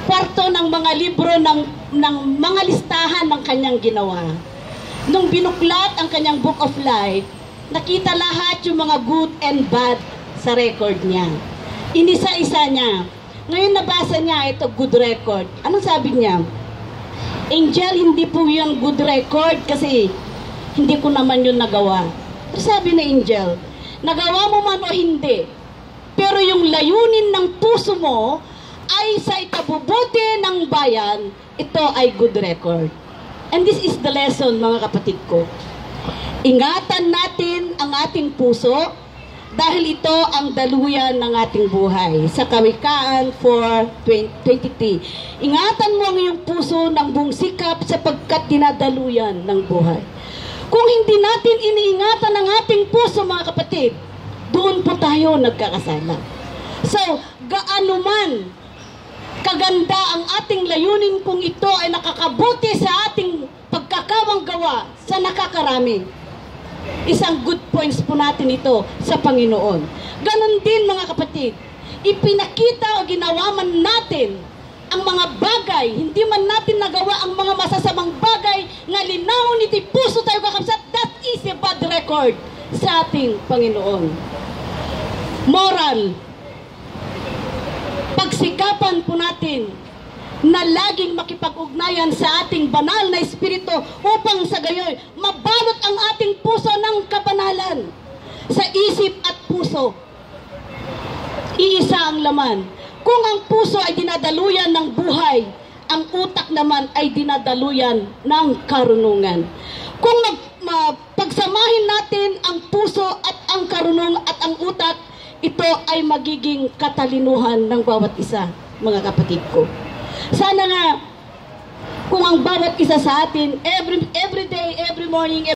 kwarto ng mga libro ng mga listahan ng kanyang ginawa. Nung binuklat ang kanyang Book of Life, nakita lahat yung mga good and bad sa record niya. Inisa-isa niya. Ngayon nabasa niya ito, good record. Anong sabi niya? Angel, hindi po yun good record kasi hindi ko naman yun nagawa. Pero sabi ni Angel, nagawa mo man o hindi, pero yung layunin ng puso mo ay sa ikabubuti ng bayan, ito ay good record. And this is the lesson, mga kapatid ko. Ingatan natin ang ating puso dahil ito ang daluyan ng ating buhay. Sa Kawikaan 4:23. Ingatan mo ang iyong puso ng buong sikap sapagkat dinadaluyan ng buhay. Kung hindi natin iniingatan ang ating puso, mga kapatid, doon po tayo nagkakasala. So, gaano man kaganda ang ating layunin kung ito ay nakakabuti sa ating pagkakawang gawa sa nakakarami. Isang good points po natin ito sa Panginoon. Ganon din, mga kapatid, ipinakita o ginawa man natin ang mga bagay, hindi man natin nagawa ang mga masasamang bagay na linawon iti puso tayo kakabsat, that is a bad record sa ating Panginoon. Moral, pagsikapan po natin na laging makipag-ugnayan sa ating banal na espiritu upang sa gayoy mabalot ang ating puso ng kabanalan. Sa isip at puso, iisa ang laman. Kung ang puso ay dinadaluyan ng buhay, ang utak naman ay dinadaluyan ng karunungan. Kung pagsamahin natin ang puso at ang karunungan at ang utak, ito ay magiging katalinuhan ng bawat isa, mga kapatid ko. Sana nga, kung ang bawat isa sa atin, every day, every morning,